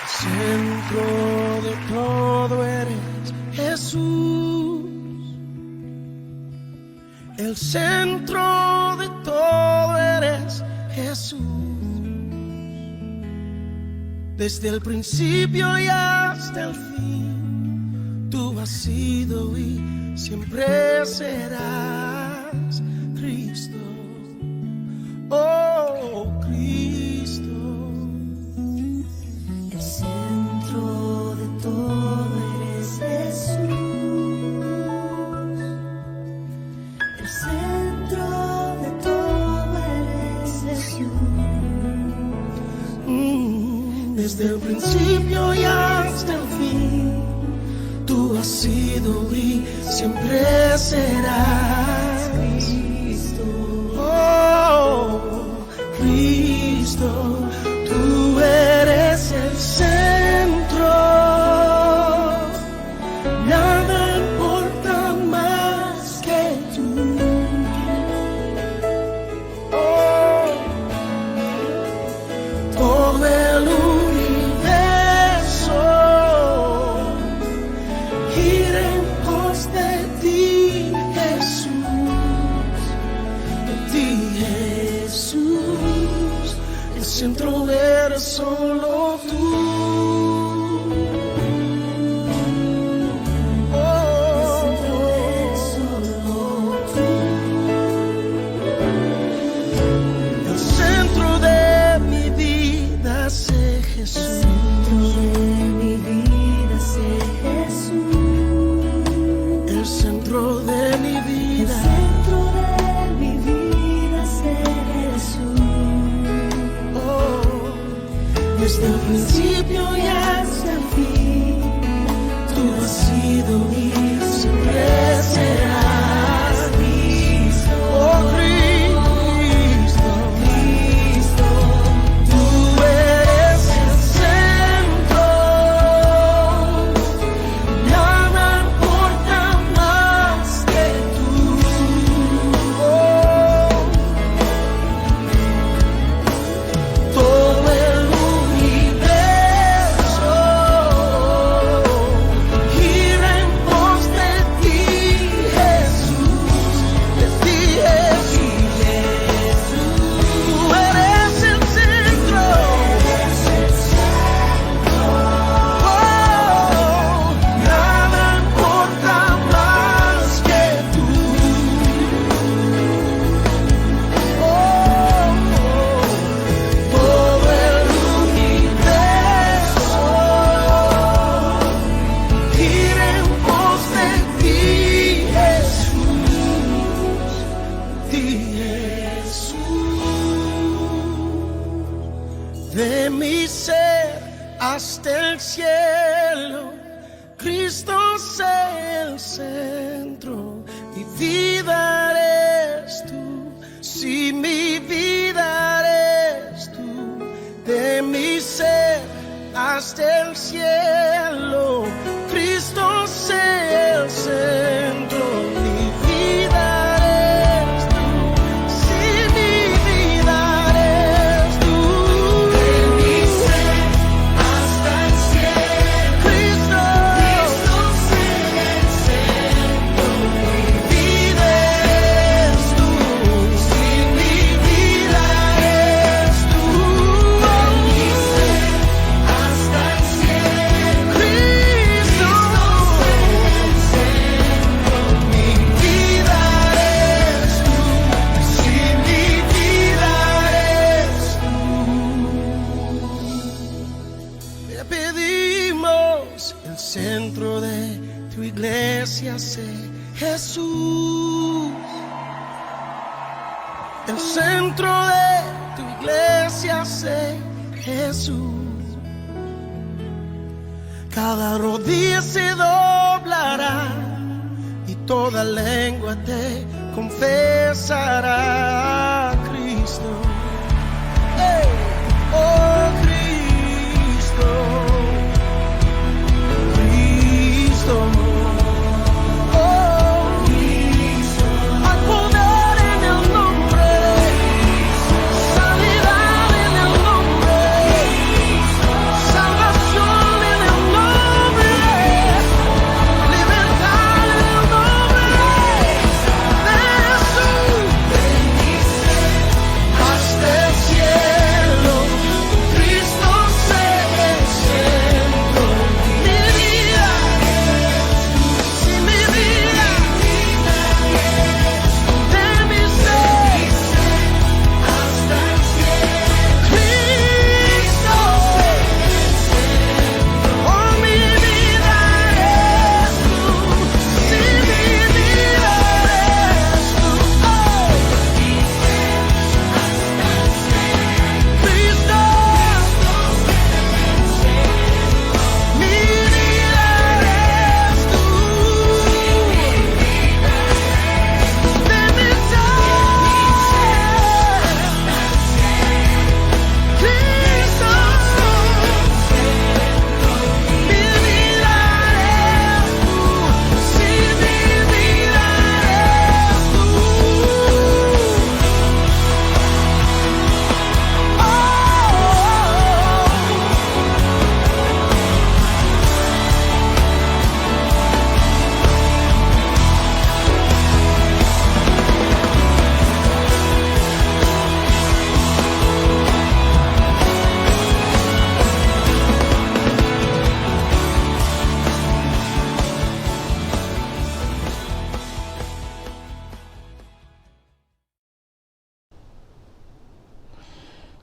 Centro de todo eres Jesús. El centro de todo eres Jesús. Desde el principio y hasta el fin, tú has sido y siempre serás Cristo. Oh, Cristo. El centro de todo eres Jesús. El centro de todo eres Jesús. Desde el principio y hasta el fin, tú has sido y siempre serás Cristo. Oh, Cristo, tú eres el centro. Nada importa más que tú. Oh, todo el universo gira en pos de ti, Jesús. De ti, Jesús. El centro eres solo tú. El centro de mi vida sé Jesús. El centro de mi vida. Desde el principio y hasta el fin, tú has sido y siempre serás Cristo. Oh, Cristo, Cristo, tú eres el centro. Nada importa más que tú. Oh, todo el de mi ser hasta el cielo, Cristo sea el centro. Mi vida eres tú, si mi vida eres tú. De mi ser hasta el cielo, Cristo sea el centro. Mi vida eres tú, si mi vida eres tú. De mi ser hasta el cielo, Cristo sea el centro. Mi vida eres tú, si mi vida eres tú. De mi ser hasta el cielo, Cristo sea el centro. Mi vida eres tú, si mi vida eres tú. Te pedimos el centro de tu iglesia, sé Jesús. El centro de tu iglesia, sé Jesús. Cada rodilla se doblará y toda lengua te confesará, Cristo. Hey, oh, Cristo, Cristo. Oh, Cristo. Hay poder en el nombre, sanidad en el nombre, salvación.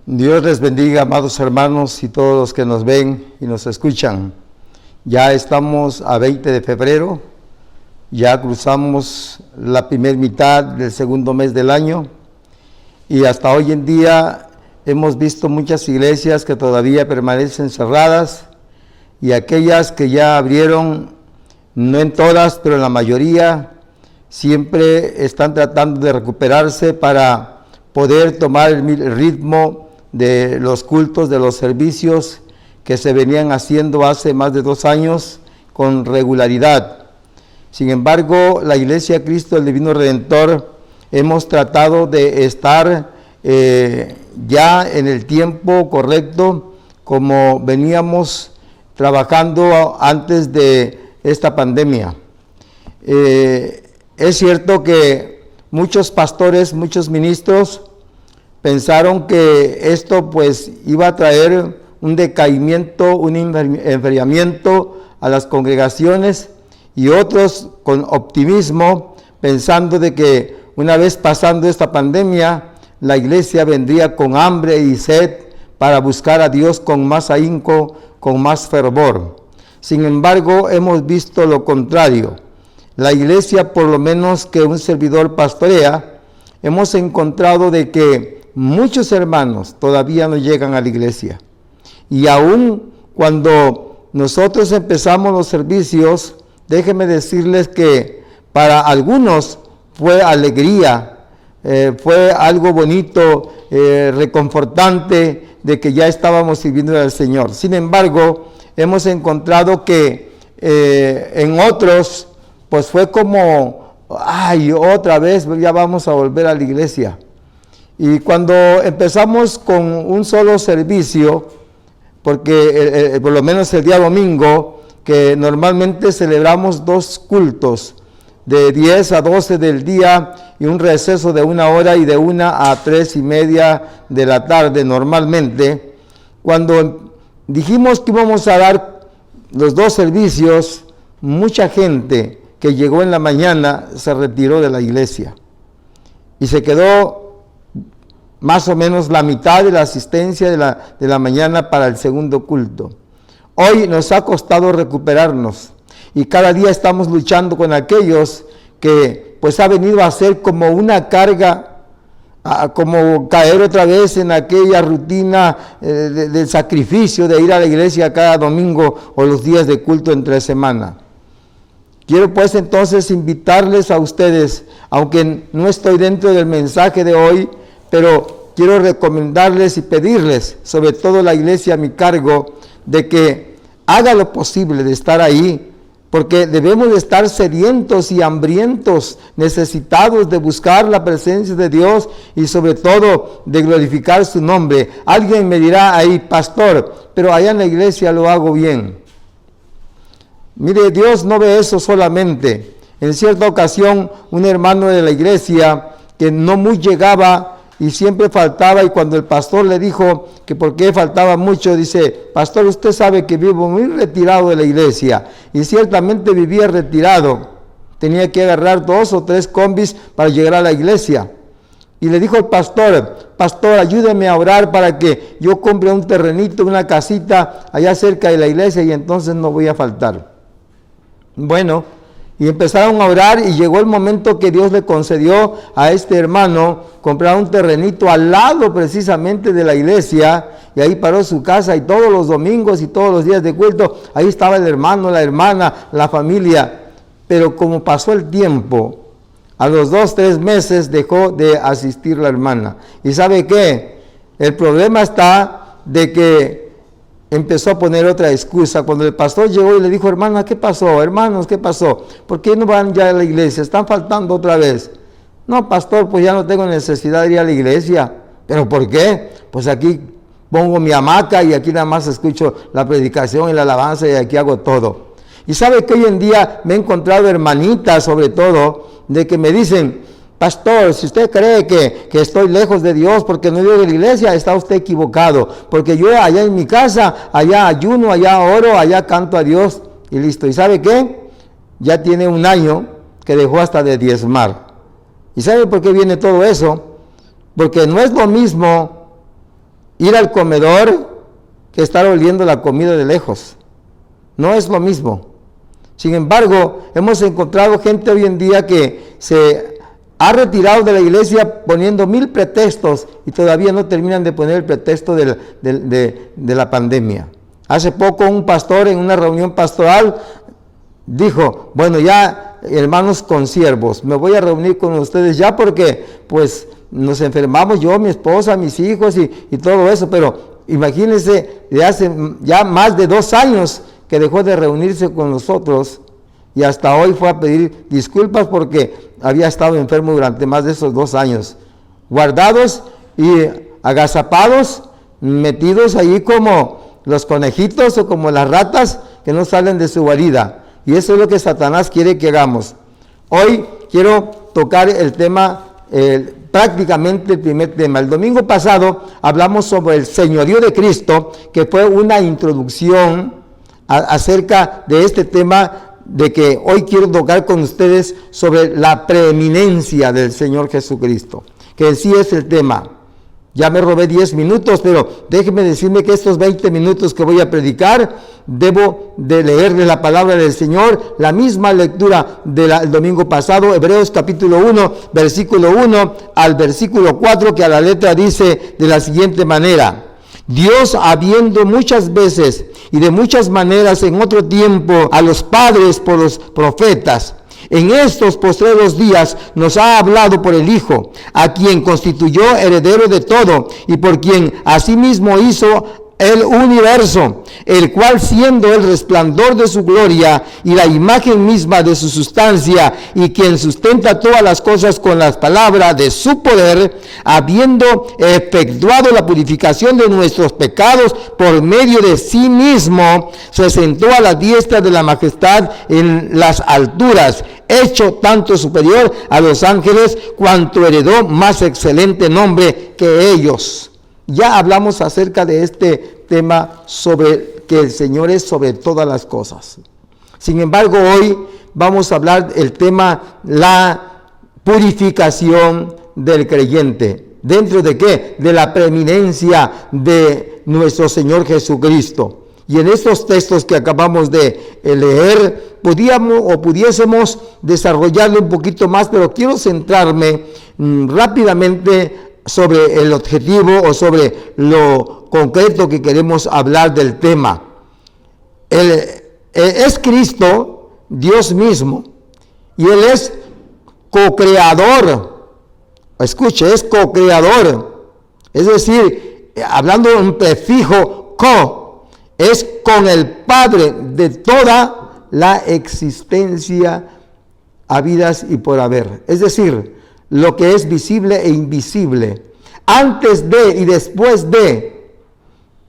Dios les bendiga, amados hermanos y todos los que nos ven y nos escuchan. Ya estamos a 20 de febrero, ya cruzamos la primera mitad del segundo mes del año y hasta hoy en día hemos visto muchas iglesias que todavía permanecen cerradas y aquellas que ya abrieron, no en todas, pero en la mayoría, siempre están tratando de recuperarse para poder tomar el ritmo de los cultos, de los servicios que se venían haciendo hace más de 2 años con regularidad. Sin embargo, la Iglesia Cristo del Divino Redentor hemos tratado de estar ya en el tiempo correcto, como veníamos trabajando antes de esta pandemia. Es cierto que muchos pastores, muchos ministros pensaron que esto pues iba a traer un decaimiento, un enfriamiento a las congregaciones, y otros con optimismo pensando de que una vez pasando esta pandemia la iglesia vendría con hambre y sed para buscar a Dios con más ahínco, con más fervor. Sin embargo, hemos visto lo contrario. La iglesia, por lo menos que un servidor pastorea, hemos encontrado de que muchos hermanos todavía no llegan a la iglesia. Y aún cuando nosotros empezamos los servicios, déjenme decirles que para algunos fue alegría, fue algo bonito, reconfortante de que ya estábamos sirviendo al Señor. Sin embargo, hemos encontrado que en otros, pues fue como, ay, otra vez ya vamos a volver a la iglesia. Y cuando empezamos con un solo servicio, porque por lo menos el día domingo, que normalmente celebramos 2 cultos, de 10 a 12 del día y un receso de 1 hora y de 1 a 3:30 de la tarde normalmente. Cuando dijimos que íbamos a dar los 2 servicios, mucha gente que llegó en la mañana se retiró de la iglesia y se quedó más o menos la mitad de la asistencia de la mañana para el segundo culto. Hoy nos ha costado recuperarnos y cada día estamos luchando con aquellos que pues ha venido a ser como una carga, como caer otra vez en aquella rutina del sacrificio de ir a la iglesia cada domingo o los días de culto entre semana. Quiero pues entonces invitarles a ustedes, aunque no estoy dentro del mensaje de hoy, pero quiero recomendarles y pedirles, sobre todo la iglesia a mi cargo, de que haga lo posible de estar ahí, porque debemos de estar sedientos y hambrientos, necesitados de buscar la presencia de Dios y sobre todo de glorificar su nombre. Alguien me dirá ahí, pastor, pero allá en la iglesia lo hago bien. Mire, Dios no ve eso solamente. En cierta ocasión, un hermano de la iglesia que no muy llegaba y siempre faltaba, y cuando el pastor le dijo que por qué faltaba mucho, dice, pastor, usted sabe que vivo muy retirado de la iglesia, y ciertamente vivía retirado, tenía que agarrar 2 o 3 combis para llegar a la iglesia, y le dijo al pastor, ayúdeme a orar para que yo compre un terrenito, una casita allá cerca de la iglesia, y entonces no voy a faltar. Bueno, y empezaron a orar y llegó el momento que Dios le concedió a este hermano comprar un terrenito al lado precisamente de la iglesia, y ahí paró su casa, y todos los domingos y todos los días de culto, ahí estaba el hermano, la hermana, la familia. Pero como pasó el tiempo, a los 2 o 3 meses dejó de asistir la hermana. ¿Y sabe qué? El problema está de que empezó a poner otra excusa. Cuando el pastor llegó y le dijo, hermana, ¿qué pasó? Hermanos, ¿qué pasó? ¿Por qué no van ya a la iglesia? Están faltando otra vez. No, pastor, pues ya no tengo necesidad de ir a la iglesia. ¿Pero por qué? Pues aquí pongo mi hamaca y aquí nada más escucho la predicación y la alabanza y aquí hago todo. Y sabe que hoy en día me he encontrado hermanitas, sobre todo, de que me dicen, pastor, si usted cree que estoy lejos de Dios porque no voy a la iglesia, está usted equivocado, porque yo allá en mi casa, allá ayuno, allá oro, allá canto a Dios y listo. ¿Y sabe qué? Ya tiene 1 año que dejó hasta de diezmar. ¿Y sabe por qué viene todo eso? Porque no es lo mismo ir al comedor que estar oliendo la comida de lejos. No es lo mismo. Sin embargo, hemos encontrado gente hoy en día que se ha retirado de la iglesia poniendo 1000 pretextos y todavía no terminan de poner el pretexto de la pandemia. Hace poco un pastor en una reunión pastoral dijo, bueno, ya hermanos consiervos, me voy a reunir con ustedes ya porque pues nos enfermamos yo, mi esposa, mis hijos y todo eso, pero imagínense, de hace ya más de 2 años que dejó de reunirse con nosotros y hasta hoy fue a pedir disculpas porque había estado enfermo durante más de esos 2 años, guardados y agazapados, metidos ahí como los conejitos o como las ratas que no salen de su guarida. Y eso es lo que Satanás quiere que hagamos. Hoy quiero tocar el tema, prácticamente el primer tema. El domingo pasado hablamos sobre el señorío de Cristo, que fue una introducción acerca de este tema de que hoy quiero tocar con ustedes sobre la preeminencia del Señor Jesucristo, que en sí es el tema. Ya me robé 10 minutos, pero déjenme decirme que estos 20 minutos que voy a predicar, debo de leerle la palabra del Señor, la misma lectura del domingo pasado, Hebreos capítulo 1, versículo 1 al versículo 4, que a la letra dice de la siguiente manera: Dios, habiendo muchas veces y de muchas maneras en otro tiempo a los padres por los profetas, en estos postreros días nos ha hablado por el Hijo, a quien constituyó heredero de todo y por quien asimismo hizo el universo, el cual siendo el resplandor de su gloria y la imagen misma de su sustancia, y quien sustenta todas las cosas con las palabras de su poder, habiendo efectuado la purificación de nuestros pecados por medio de sí mismo, se sentó a la diestra de la majestad en las alturas, hecho tanto superior a los ángeles, cuanto heredó más excelente nombre que ellos. Ya hablamos acerca de este tema sobre que el Señor es sobre todas las cosas. Sin embargo, hoy vamos a hablar del tema la purificación del creyente. ¿Dentro de qué? De la preeminencia de nuestro Señor Jesucristo. Y en estos textos que acabamos de leer, pudiésemos desarrollarlo un poquito más, pero quiero centrarme rápidamente sobre el objetivo o sobre lo concreto que queremos hablar del tema. Es Cristo, Dios mismo, y Él es co-creador. Escuche, es co-creador. Es decir, hablando de un prefijo co, es con el Padre de toda la existencia habidas y por haber. Es decir, lo que es visible e invisible, antes de y después de.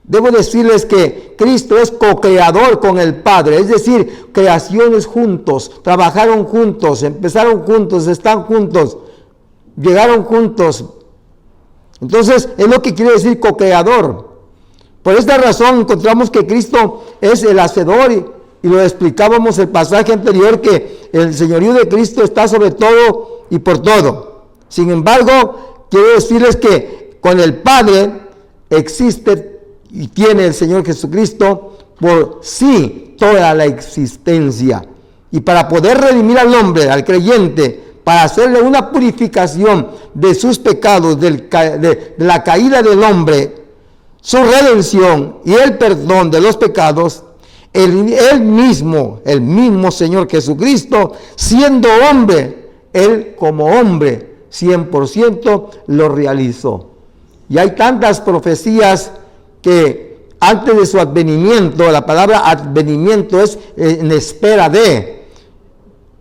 Debo decirles que Cristo es co-creador con el Padre, es decir, creaciones juntos, trabajaron juntos, empezaron juntos, están juntos, llegaron juntos. Entonces, es lo que quiere decir co-creador. Por esta razón encontramos que Cristo es el hacedor y lo explicábamos el pasaje anterior, que el señorío de Cristo está sobre todo y por todo. Sin embargo, quiero decirles que con el Padre existe y tiene el Señor Jesucristo por sí toda la existencia. Y para poder redimir al hombre, al creyente, para hacerle una purificación de sus pecados, de la caída del hombre, su redención y el perdón de los pecados, el mismo Señor Jesucristo, siendo hombre, Él como hombre, 100% lo realizó. Y hay tantas profecías que antes de su advenimiento, la palabra advenimiento es en espera de.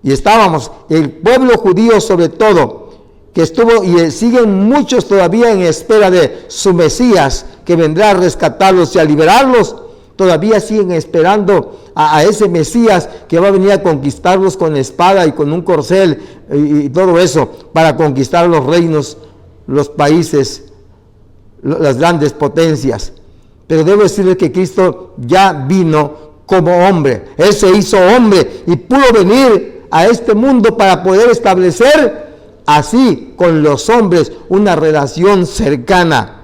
Y estábamos, el pueblo judío sobre todo, que estuvo y siguen muchos todavía en espera de su Mesías, que vendrá a rescatarlos y a liberarlos. Todavía siguen esperando a ese Mesías que va a venir a conquistarlos con espada y con un corcel y todo eso, para conquistar los reinos, los países, las grandes potencias. Pero debo decirles que Cristo ya vino como hombre. Él se hizo hombre y pudo venir a este mundo para poder establecer así con los hombres una relación cercana.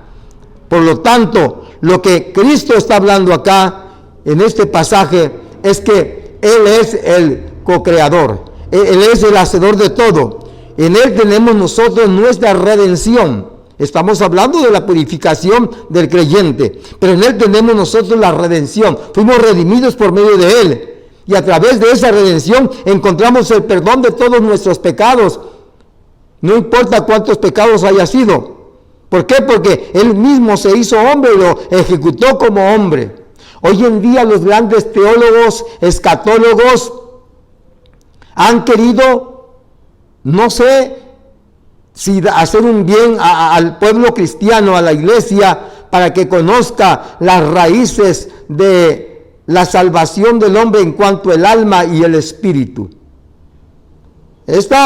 Por lo tanto, lo que Cristo está hablando acá en este pasaje es que Él es el co-creador, Él es el hacedor de todo. En Él tenemos nosotros nuestra redención. Estamos hablando de la purificación del creyente, pero en Él tenemos nosotros la redención. Fuimos redimidos por medio de Él, y a través de esa redención encontramos el perdón de todos nuestros pecados. No importa cuántos pecados haya sido. ¿Por qué? Porque Él mismo se hizo hombre y lo ejecutó como hombre. Hoy en día los grandes teólogos, escatólogos, han querido, no sé si hacer un bien al pueblo cristiano, a la iglesia, para que conozca las raíces de la salvación del hombre en cuanto al alma y el espíritu. Esos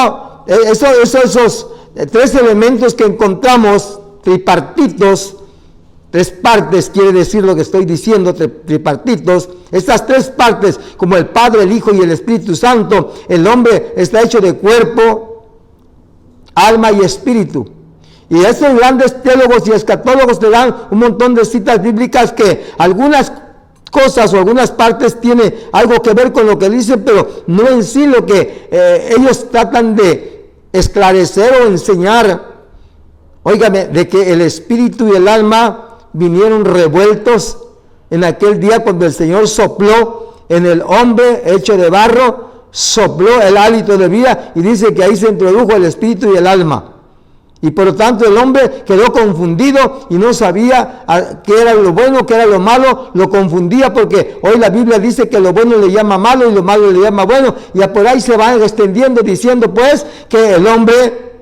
tres elementos que encontramos, tripartitos, tres partes quiere decir lo que estoy diciendo, tripartitos, estas tres partes, como el Padre, el Hijo y el Espíritu Santo, el hombre está hecho de cuerpo, alma y espíritu. Y estos grandes teólogos y escatólogos te dan un montón de citas bíblicas que algunas cosas o algunas partes tiene algo que ver con lo que dicen, pero no en sí lo que ellos tratan de esclarecer o enseñar. Óigame, de que el espíritu y el alma vinieron revueltos en aquel día cuando el Señor sopló en el hombre hecho de barro, sopló el hálito de vida, y dice que ahí se introdujo el espíritu y el alma. Y por lo tanto el hombre quedó confundido y no sabía qué era lo bueno, qué era lo malo, lo confundía, porque hoy la Biblia dice que lo bueno le llama malo y lo malo le llama bueno, y por ahí se van extendiendo diciendo pues que el hombre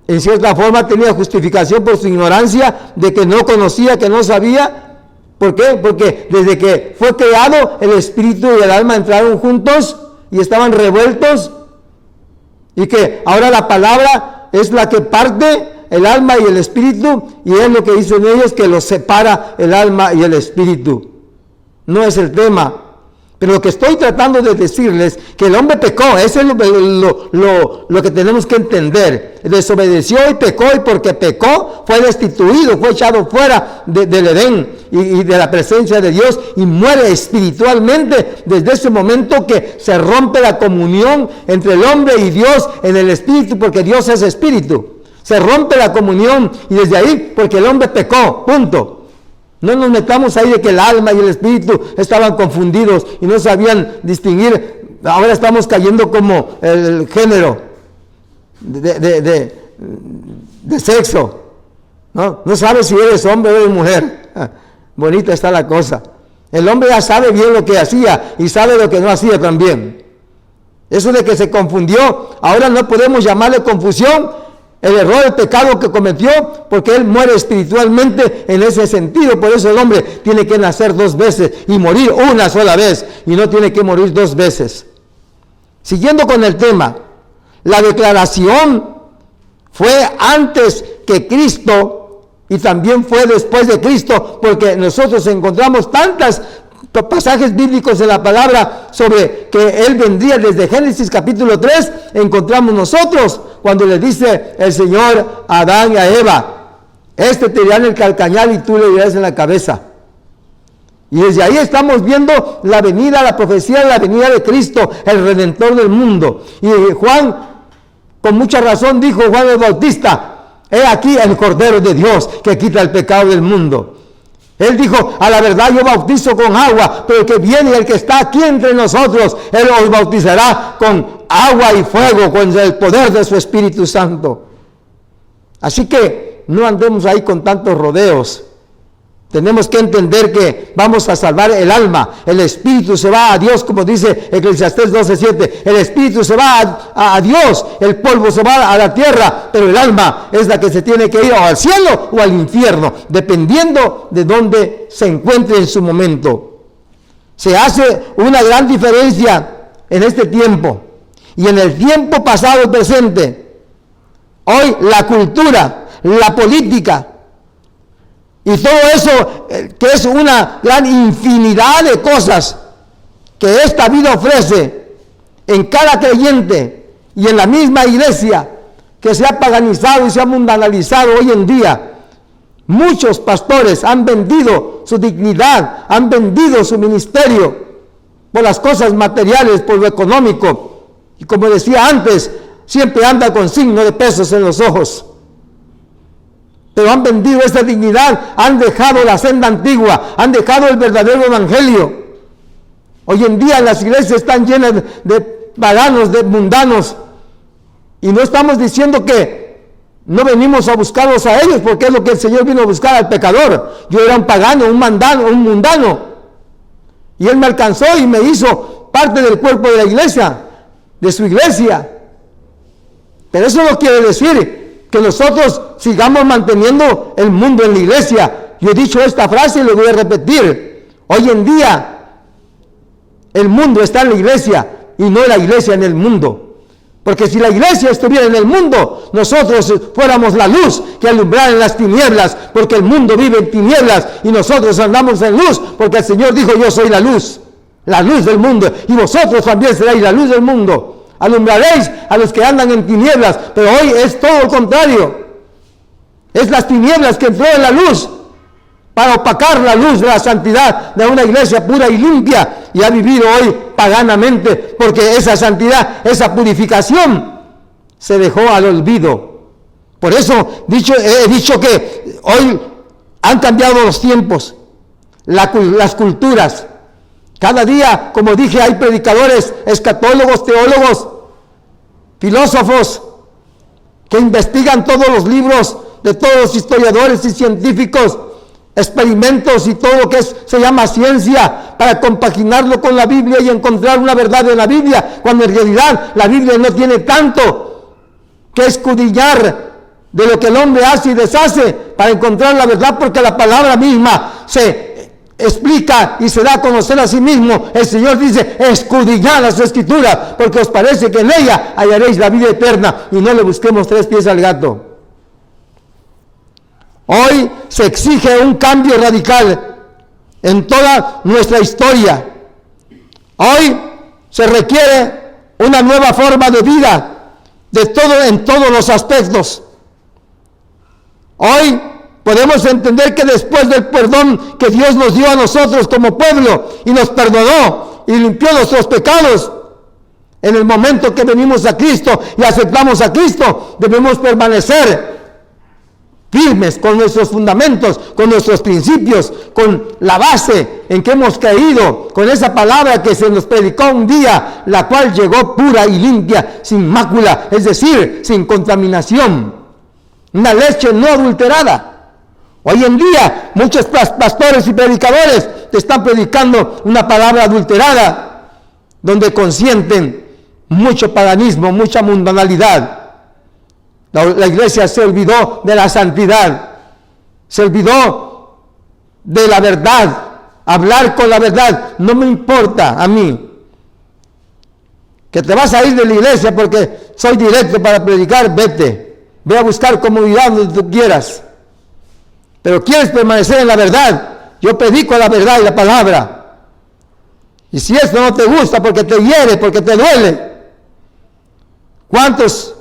en cierta forma tenía justificación por su ignorancia, de que no conocía, que no sabía. ¿Por qué? Porque desde que fue creado el espíritu y el alma entraron juntos y estaban revueltos, y que ahora la palabra es la que parte el alma y el espíritu, y es lo que dicen ellos, que los separa el alma y el espíritu. No es el tema, pero lo que estoy tratando de decirles, que el hombre pecó, eso es lo que tenemos que entender. Desobedeció y pecó, y porque pecó fue destituido, fue echado fuera del Edén y de la presencia de Dios, y muere espiritualmente desde ese momento que se rompe la comunión entre el hombre y Dios en el espíritu, porque Dios es espíritu. Se rompe la comunión, y desde ahí, porque el hombre pecó, punto. No nos metamos ahí de que el alma y el espíritu estaban confundidos y no sabían distinguir. Ahora estamos cayendo como el género de sexo. No sabes si eres hombre o eres mujer. Bonita está la cosa. El hombre ya sabe bien lo que hacía y sabe lo que no hacía también. Eso de que se confundió, ahora no podemos llamarle confusión. El error, el pecado que cometió, porque él muere espiritualmente en ese sentido. Por eso el hombre tiene que nacer 2 veces y morir una sola vez, y no tiene que morir 2 veces. Siguiendo con el tema, la declaración fue antes que Cristo y también fue después de Cristo, porque nosotros encontramos tantos pasajes bíblicos en la palabra sobre que Él vendría. Desde Génesis capítulo 3 encontramos nosotros cuando le dice el Señor a Adán y a Eva: este te irá en el calcañal y tú le irás en la cabeza. Y desde ahí estamos viendo la venida, la profecía de la venida de Cristo, el Redentor del mundo. Y Juan, con mucha razón, dijo Juan el Bautista: he aquí el Cordero de Dios que quita el pecado del mundo. Él dijo: a la verdad yo bautizo con agua, pero el que viene, el que está aquí entre nosotros, Él os bautizará con agua y fuego, con el poder de su Espíritu Santo. Así que no andemos ahí con tantos rodeos. Tenemos que entender que vamos a salvar el alma. El espíritu se va a Dios, como dice Eclesiastés 12:7. El espíritu se va a Dios, el polvo se va a la tierra, pero el alma es la que se tiene que ir o al cielo o al infierno, dependiendo de dónde se encuentre en su momento. Se hace una gran diferencia en este tiempo y en el tiempo pasado y presente. Hoy la cultura, la política y todo eso, que es una gran infinidad de cosas que esta vida ofrece en cada creyente y en la misma iglesia, que se ha paganizado y se ha mundanalizado hoy en día, Muchos pastores han vendido su dignidad, han vendido su ministerio por las cosas materiales, por lo económico. Y como decía antes, siempre anda con signo de pesos en los ojos. Pero han vendido esa dignidad, han dejado la senda antigua, han dejado el verdadero evangelio. Hoy en día las iglesias están llenas de paganos, de mundanos. Y no estamos diciendo que no venimos a buscarlos a ellos, porque es lo que el Señor vino a buscar al pecador. Yo era un pagano, un mundano. Y Él me alcanzó y me hizo parte del cuerpo de la iglesia, de su iglesia. Pero eso no quiere decir que nosotros sigamos manteniendo el mundo en la iglesia. Yo he dicho esta frase y lo voy a repetir. Hoy en día el mundo está en la iglesia y no la iglesia en el mundo. Porque si la iglesia estuviera en el mundo, nosotros fuéramos la luz que alumbrara en las tinieblas, porque el mundo vive en tinieblas y nosotros andamos en luz, porque el Señor dijo: yo soy la luz del mundo, y vosotros también seréis la luz del mundo. Alumbraréis a los que andan en tinieblas, pero hoy es todo lo contrario. Es las tinieblas que entró en la luz para opacar la luz de la santidad de una iglesia pura y limpia, y ha vivido hoy paganamente, porque esa santidad, esa purificación se dejó al olvido. Por eso he dicho que hoy han cambiado los tiempos, las culturas. Cada día, como dije, hay predicadores, escatólogos, teólogos, filósofos, que investigan todos los libros de todos los historiadores y científicos, experimentos y todo lo que se llama ciencia, para compaginarlo con la Biblia y encontrar una verdad en la Biblia, cuando en realidad la Biblia no tiene tanto que escudriñar de lo que el hombre hace y deshace para encontrar la verdad, porque la palabra misma se explica y se da a conocer a sí mismo. El Señor dice: escudriñad las Escrituras, porque os parece que en ella hallaréis la vida eterna, y no le busquemos tres pies al gato. Hoy se exige un cambio radical en toda nuestra historia. Hoy se requiere una nueva forma de vida en todos los aspectos. Hoy podemos entender que después del perdón que Dios nos dio a nosotros como pueblo, y nos perdonó y limpió nuestros pecados, en el momento que venimos a Cristo y aceptamos a Cristo, debemos permanecer firmes con nuestros fundamentos, con nuestros principios, con la base en que hemos creído, con esa palabra que se nos predicó un día, la cual llegó pura y limpia, sin mácula, es decir, sin contaminación, una leche no adulterada. Hoy en día muchos pastores y predicadores te están predicando una palabra adulterada, donde consienten mucho paganismo, mucha mundanalidad. La iglesia se olvidó de la santidad, se olvidó de la verdad, hablar con la verdad. No me importa a mí que te vas a ir de la iglesia porque soy directo para predicar, vete, ve a buscar comodidad donde tú quieras. Pero quieres permanecer en la verdad, yo predico la verdad y la palabra. Y si esto no te gusta porque te hiere, porque te duele, ¿cuántos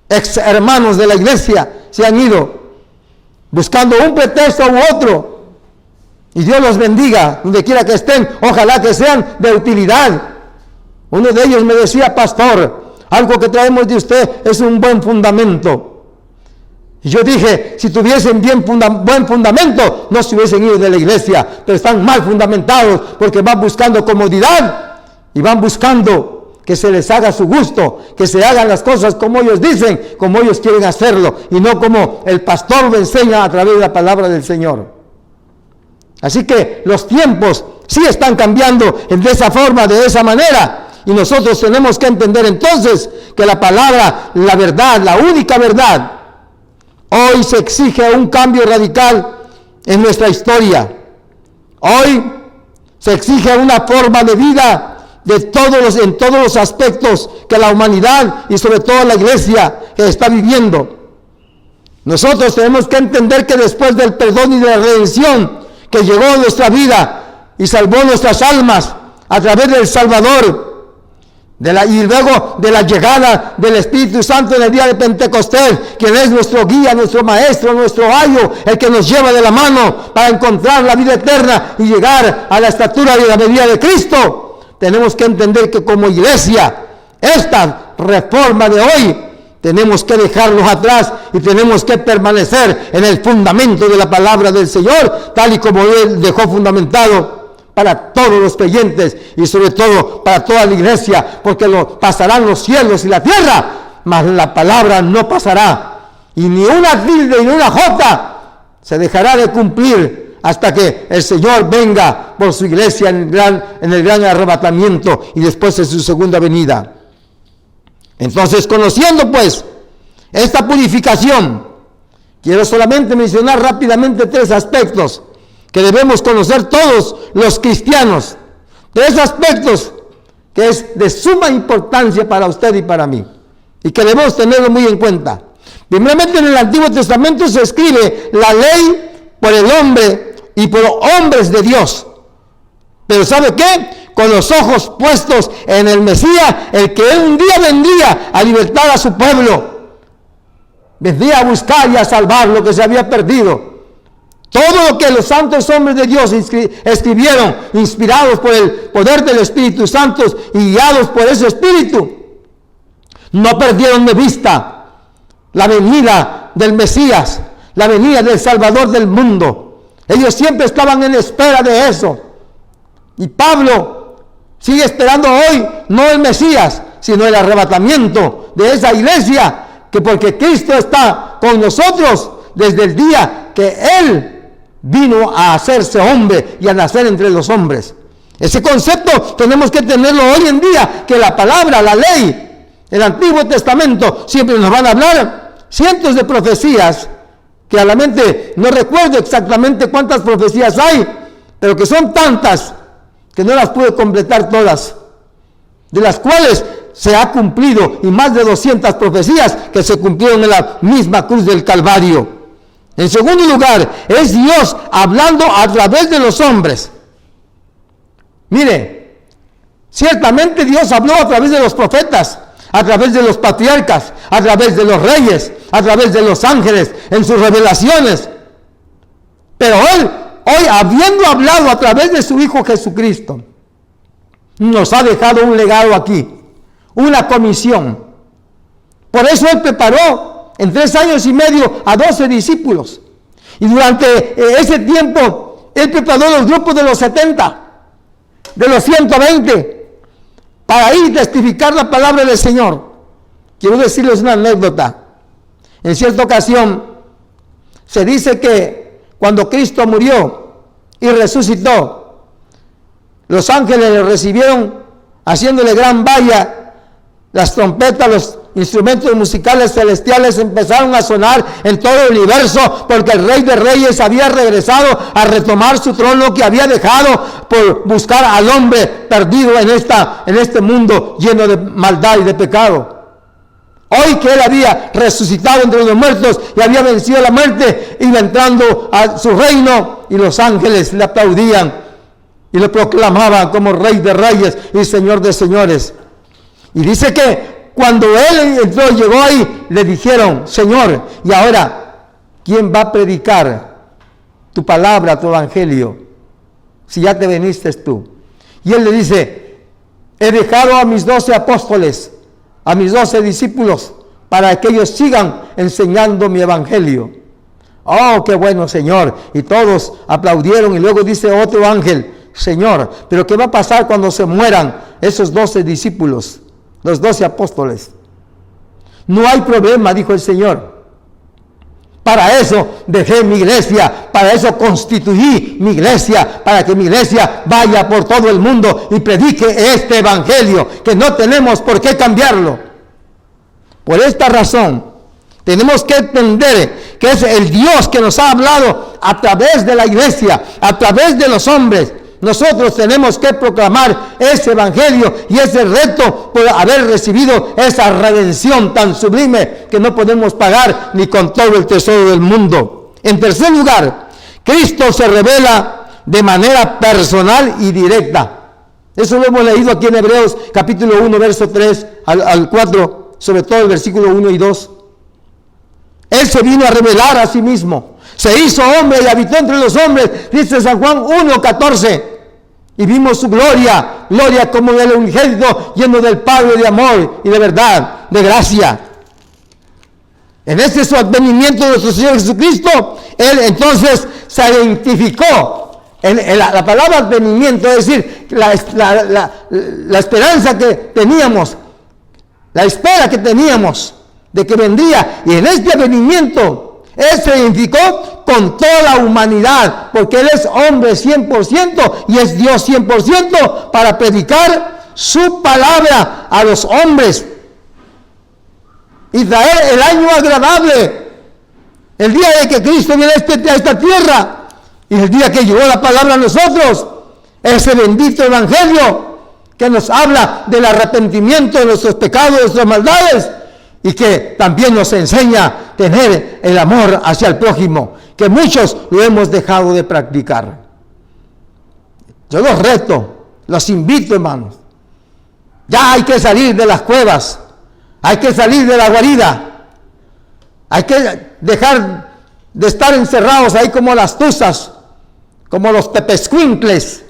ex hermanos de la iglesia se han ido buscando un pretexto u otro? Y Dios los bendiga donde quiera que estén, ojalá que sean de utilidad. Uno de ellos me decía: pastor, algo que traemos de usted es un buen fundamento. Y yo dije: si tuviesen buen fundamento, no se hubiesen ido de la iglesia, pero están mal fundamentados, porque van buscando comodidad y van buscando que se les haga su gusto, que se hagan las cosas como ellos dicen, como ellos quieren hacerlo, y no como el pastor lo enseña a través de la palabra del Señor. Así que los tiempos sí están cambiando de esa forma, de esa manera, y nosotros tenemos que entender entonces que la palabra, la verdad, la única verdad, hoy se exige un cambio radical en nuestra historia. Hoy se exige una forma de vida en todos los aspectos que la humanidad y sobre todo la iglesia está viviendo. Nosotros tenemos que entender que después del perdón y de la redención que llegó a nuestra vida y salvó nuestras almas a través del Salvador, y luego de la llegada del Espíritu Santo en el día de Pentecostés, quien es nuestro guía, nuestro maestro, nuestro ayo, el que nos lleva de la mano para encontrar la vida eterna y llegar a la estatura y la medida de Cristo. Tenemos que entender que como iglesia, esta reforma de hoy, tenemos que dejarlos atrás y tenemos que permanecer en el fundamento de la palabra del Señor, tal y como Él dejó fundamentado para todos los creyentes y sobre todo para toda la iglesia, porque pasarán los cielos y la tierra, mas la palabra no pasará, y ni una tilde ni una jota se dejará de cumplir hasta que el Señor venga por su iglesia en el gran arrebatamiento y después de su segunda venida. Entonces, conociendo pues esta purificación, quiero solamente mencionar rápidamente 3 aspectos que debemos conocer todos los cristianos. 3 aspectos que es de suma importancia para usted y para mí, y que debemos tenerlo muy en cuenta. Primeramente, en el Antiguo Testamento se escribe la ley por el hombre y por hombres de Dios. Pero ¿sabe qué? Con los ojos puestos en el Mesías, el que un día vendría a libertar a su pueblo. Vendría a buscar y a salvar lo que se había perdido. Todo lo que los santos hombres de Dios escribieron, inspirados por el poder del Espíritu Santo y guiados por ese Espíritu, no perdieron de vista la venida del Mesías, la venida del Salvador del mundo. Ellos siempre estaban en espera de eso. Y Pablo sigue esperando hoy, no el Mesías, sino el arrebatamiento de esa iglesia, que porque Cristo está con nosotros desde el día que Él vino a hacerse hombre y a nacer entre los hombres. Ese concepto tenemos que tenerlo hoy en día, que la palabra, la ley, el Antiguo Testamento, siempre nos van a hablar cientos de profecías, que a la mente no recuerdo exactamente cuántas profecías hay, pero que son tantas que no las pude completar todas, de las cuales se ha cumplido, y más de 200 profecías que se cumplieron en la misma cruz del Calvario. En segundo lugar, es Dios hablando a través de los hombres. Mire, ciertamente Dios habló a través de los profetas, a través de los patriarcas, a través de los reyes, a través de los ángeles, en sus revelaciones. Pero Él, hoy, habiendo hablado a través de su Hijo Jesucristo, nos ha dejado un legado aquí, una comisión. Por eso Él preparó en 3 años y medio a 12 discípulos. Y durante ese tiempo, Él preparó los grupos de los 70, de los 120, para ir a testificar la palabra del Señor. Quiero decirles una anécdota. En cierta ocasión, se dice que cuando Cristo murió y resucitó, los ángeles le recibieron haciéndole gran valla. Las trompetas, los instrumentos musicales celestiales empezaron a sonar en todo el universo, porque el Rey de Reyes había regresado a retomar su trono que había dejado por buscar al hombre perdido en este mundo lleno de maldad y de pecado. Hoy que Él había resucitado entre los muertos y había vencido la muerte, iba entrando a su reino, y los ángeles le aplaudían y le proclamaban como Rey de Reyes y Señor de Señores. Y dice que cuando Él entró y llegó ahí, le dijeron: Señor, y ahora, ¿quién va a predicar tu palabra, tu evangelio, si ya te viniste tú? Y Él le dice: he dejado a mis 12 apóstoles, a mis 12 discípulos, para que ellos sigan enseñando mi evangelio. Oh, qué bueno, Señor. Y todos aplaudieron. Y luego dice otro ángel: Señor, pero ¿qué va a pasar cuando se mueran esos 12 discípulos, los 12 apóstoles? No hay problema, dijo el Señor. Para eso dejé mi iglesia, para eso constituí mi iglesia, para que mi iglesia vaya por todo el mundo y predique este evangelio, que no tenemos por qué cambiarlo. Por esta razón, tenemos que entender que es el Dios que nos ha hablado a través de la iglesia, a través de los hombres. Nosotros tenemos que proclamar ese evangelio y ese reto por haber recibido esa redención tan sublime que no podemos pagar ni con todo el tesoro del mundo. En tercer lugar, Cristo se revela de manera personal y directa. Eso lo hemos leído aquí en Hebreos capítulo 1, verso 3 al 4, sobre todo el versículo 1 y 2. Él se vino a revelar a sí mismo. Se hizo hombre y habitó entre los hombres, dice San Juan 1:14. Y vimos su gloria, gloria como del unigénito, lleno del Padre de amor y de verdad, de gracia. En este su advenimiento de nuestro Señor Jesucristo, Él entonces se identificó. La palabra advenimiento, es decir, la esperanza que teníamos, la espera que teníamos de que vendría. Y en este advenimiento, Él se identificó con toda la humanidad, porque Él es hombre 100% y es Dios 100% para predicar su palabra a los hombres y traer el año agradable, el día de que Cristo viene a esta tierra y el día que llegó la palabra a nosotros, ese bendito evangelio que nos habla del arrepentimiento de nuestros pecados, de nuestras maldades, y que también nos enseña a tener el amor hacia el prójimo, que muchos lo hemos dejado de practicar. Yo los reto, los invito, hermanos. Ya hay que salir de las cuevas, hay que salir de la guarida, hay que dejar de estar encerrados ahí como las tuzas, como los pepescuincles,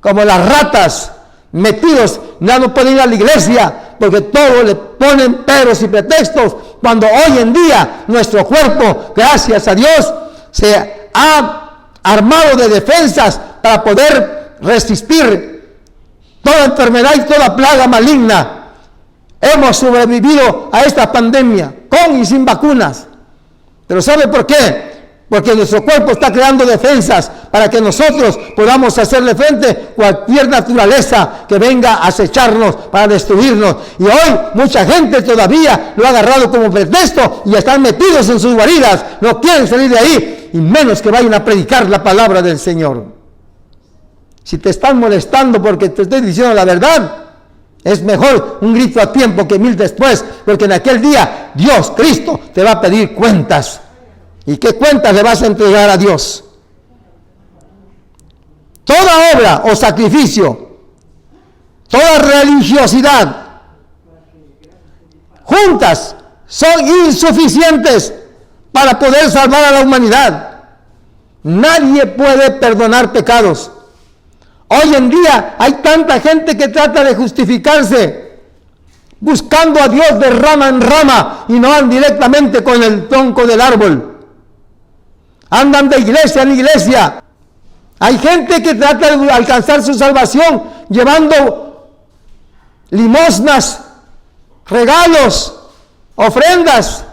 como las ratas, metidos, ya no pueden ir a la iglesia, porque todo le ponen peros y pretextos, cuando hoy en día nuestro cuerpo, gracias a Dios, se ha armado de defensas para poder resistir toda enfermedad y toda plaga maligna. Hemos sobrevivido a esta pandemia, con y sin vacunas. Pero ¿sabe por qué? Porque nuestro cuerpo está creando defensas para que nosotros podamos hacerle frente a cualquier naturaleza que venga a acecharnos para destruirnos. Y hoy mucha gente todavía lo ha agarrado como pretexto y están metidos en sus guaridas, no quieren salir de ahí, y menos que vayan a predicar la palabra del Señor. Si te están molestando porque te estoy diciendo la verdad, es mejor un grito a tiempo que 1000 después, porque en aquel día Dios, Cristo, te va a pedir cuentas. ¿Y qué cuentas le vas a entregar a Dios? Toda obra o sacrificio, toda religiosidad, juntas son insuficientes para poder salvar a la humanidad. Nadie puede perdonar pecados. Hoy en día hay tanta gente que trata de justificarse buscando a Dios de rama en rama y no van directamente con el tronco del árbol. Andan de iglesia en iglesia. Hay gente que trata de alcanzar su salvación llevando limosnas, regalos, ofrendas,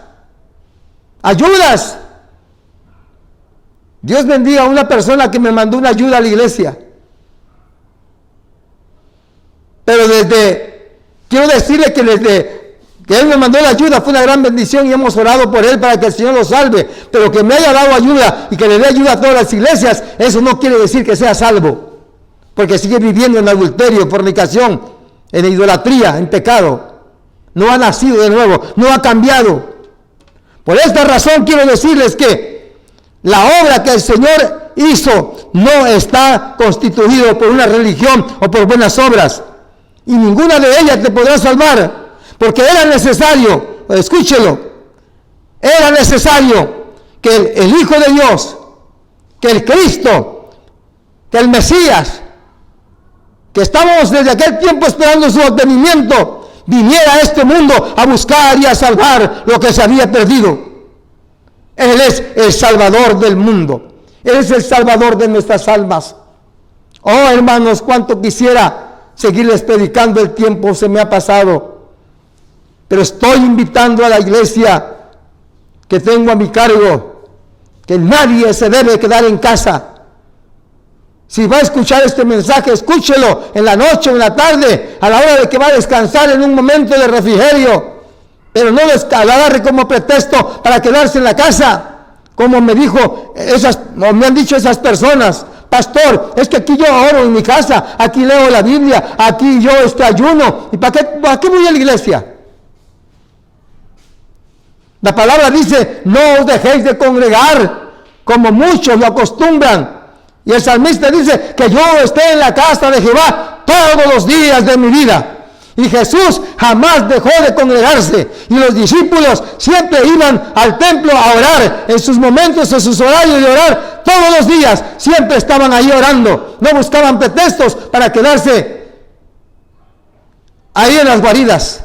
ayudas. Dios bendiga a una persona que me mandó una ayuda a la iglesia. Pero quiero decirle que desde que Él me mandó la ayuda fue una gran bendición y hemos orado por Él para que el Señor lo salve. Pero que me haya dado ayuda y que le dé ayuda a todas las iglesias, eso no quiere decir que sea salvo. Porque sigue viviendo en adulterio, fornicación, en idolatría, en pecado. No ha nacido de nuevo, no ha cambiado. Por esta razón quiero decirles que la obra que el Señor hizo no está constituido por una religión o por buenas obras. Y ninguna de ellas te podrá salvar. Porque era necesario, escúchelo, era necesario que el Hijo de Dios, que el Cristo, que el Mesías, que estábamos desde aquel tiempo esperando su advenimiento, viniera a este mundo a buscar y a salvar lo que se había perdido. Él es el Salvador del mundo. Él es el Salvador de nuestras almas. Oh, hermanos, cuánto quisiera seguirles predicando, el tiempo se me ha pasado. Pero estoy invitando a la iglesia que tengo a mi cargo, que nadie se debe quedar en casa. Si va a escuchar este mensaje, escúchelo en la noche o en la tarde, a la hora de que va a descansar en un momento de refrigerio. Pero no lo agarre como pretexto para quedarse en la casa. Como me han dicho esas personas: pastor, es que aquí yo oro en mi casa, aquí leo la Biblia, aquí yo ayuno. ¿Y para qué voy a la iglesia? La palabra dice: no os dejéis de congregar, como muchos lo acostumbran. Y el salmista dice: que yo esté en la casa de Jehová todos los días de mi vida. Y Jesús jamás dejó de congregarse, y los discípulos siempre iban al templo a orar en sus momentos, en sus horarios de orar, todos los días, siempre estaban ahí orando, no buscaban pretextos para quedarse ahí en las guaridas.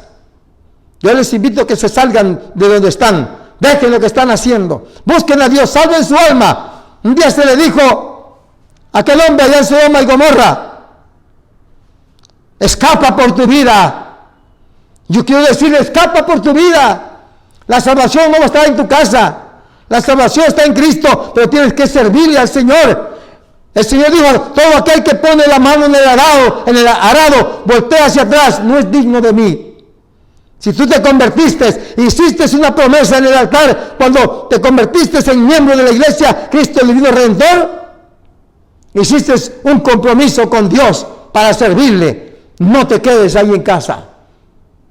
Yo les invito a que se salgan de donde están, dejen lo que están haciendo, busquen a Dios, salven su alma. Un día se le dijo a aquel hombre allá en Sodoma y Gomorra: escapa por tu vida. Yo quiero decir, escapa por tu vida. La salvación no va a estar en tu casa, la salvación está en Cristo, pero tienes que servirle al Señor. El Señor dijo: todo aquel que pone la mano en el arado, voltea hacia atrás, no es digno de mí. Si tú te convertiste, hiciste una promesa en el altar, cuando te convertiste en miembro de la iglesia Cristo el Divino Redentor, hiciste un compromiso con Dios para servirle. No te quedes ahí en casa.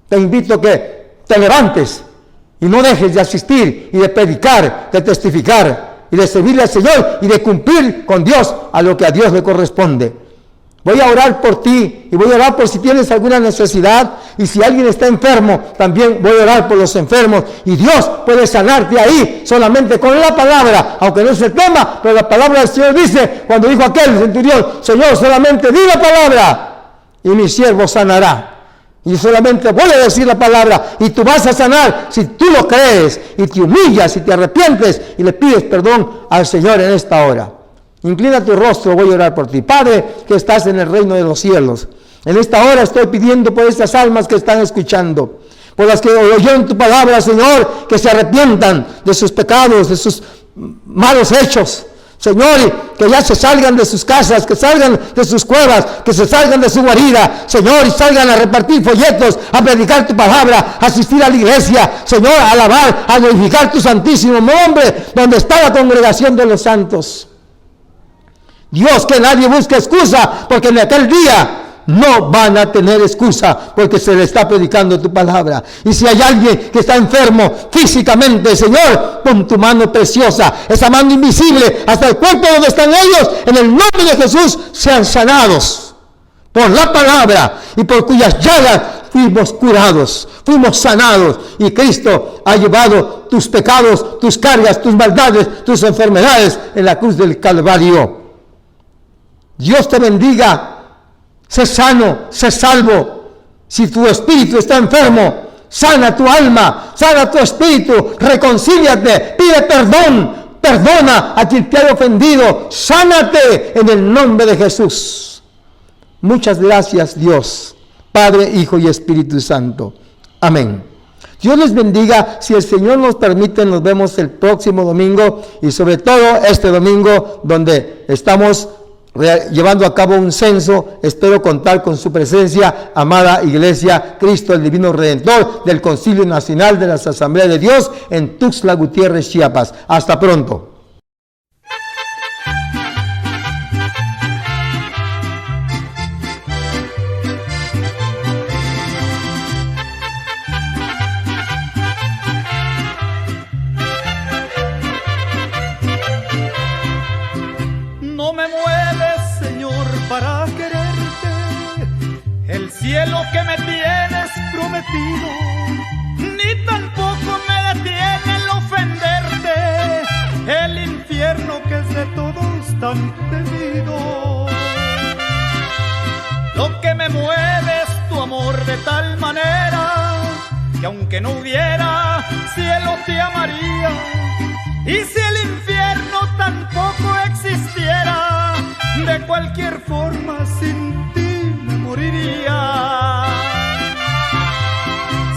Te invito a que te levantes y no dejes de asistir y de predicar, de testificar y de servirle al Señor y de cumplir con Dios a lo que a Dios le corresponde. Voy a orar por ti y voy a orar por si tienes alguna necesidad, y si alguien está enfermo, también voy a orar por los enfermos, y Dios puede sanarte ahí solamente con la palabra, aunque no es el tema, pero la palabra del Señor dice, cuando dijo aquel centurión: Señor, solamente di la palabra y mi siervo sanará. Y solamente voy a decir la palabra y tú vas a sanar si tú lo crees y te humillas y te arrepientes y le pides perdón al Señor en esta hora. Inclina tu rostro, voy a orar por ti. Padre, que estás en el reino de los cielos, en esta hora estoy pidiendo por estas almas que están escuchando, por las que oyeron tu palabra, Señor, que se arrepientan de sus pecados, de sus malos hechos, Señor, que ya se salgan de sus casas, que salgan de sus cuevas, que se salgan de su guarida, Señor, y salgan a repartir folletos, a predicar tu palabra, a asistir a la iglesia, Señor, a alabar, a glorificar tu santísimo nombre, donde está la congregación de los santos. Dios, que nadie busque excusa, porque en aquel día no van a tener excusa, porque se le está predicando tu palabra. Y si hay alguien que está enfermo físicamente, Señor, pon tu mano preciosa, esa mano invisible, hasta el cuerpo donde están ellos, en el nombre de Jesús, sean sanados por la palabra, y por cuyas llagas fuimos curados, fuimos sanados, y Cristo ha llevado tus pecados, tus cargas, tus maldades, tus enfermedades en la cruz del Calvario. Dios te bendiga. Sé sano, sé salvo. Si tu espíritu está enfermo, sana tu alma, sana tu espíritu, reconcíliate, pide perdón, perdona a quien te haya ofendido, sánate en el nombre de Jesús. Muchas gracias, Dios, Padre, Hijo y Espíritu Santo. Amén. Dios les bendiga. Si el Señor nos permite, nos vemos el próximo domingo, y sobre todo este domingo, donde estamos llevando a cabo un censo. Espero contar con su presencia, amada Iglesia Cristo el Divino Redentor del Concilio Nacional de las Asambleas de Dios en Tuxtla Gutiérrez, Chiapas. Hasta pronto. No me mueves, Señor, para quererte, el cielo que me tienes prometido, ni tampoco me detiene el ofenderte, el infierno que es de todos tan temido. Lo que me mueve es tu amor de tal manera, que aunque no hubiera cielo te amaría, y si el infierno tampoco existiera, de cualquier forma sin ti me moriría.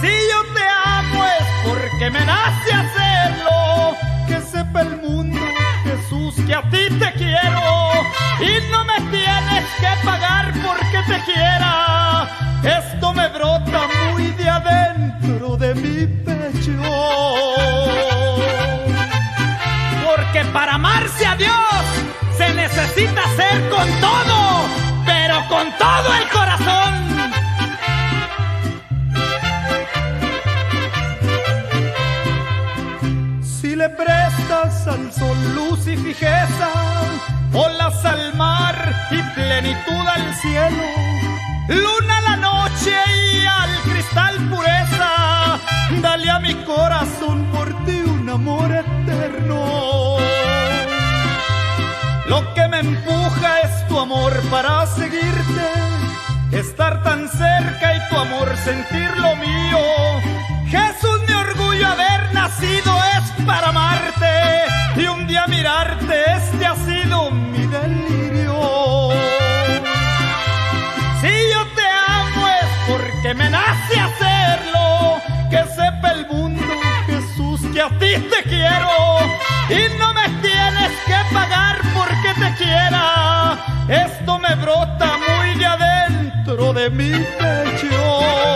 Si yo te amo es porque me nace hacerlo, que sepa el mundo, Jesús, que a ti te quiero, y no me tienes que pagar porque te quiera. Esto me brota muy de adentro de mi pecho. Porque para amarse a Dios se necesita ser con todo, pero con todo el corazón. Si le prestas al sol luz y fijeza, olas al mar y plenitud al cielo, luna a la noche y al cristal pureza. Dale a mi corazón por ti un amor eterno. Lo que me empuja es tu amor para seguirte, estar tan cerca y tu amor sentir lo mío. Jesús, mi orgullo haber nacido es para amarte, y un día mirarte este ha sido mi delirio. Si yo te amo es porque me nace hacerlo, que sepa el mundo, Jesús, que a ti te quiero, y no me tienes que pagar porque te quiera. Esto me brota muy de adentro de mi pecho.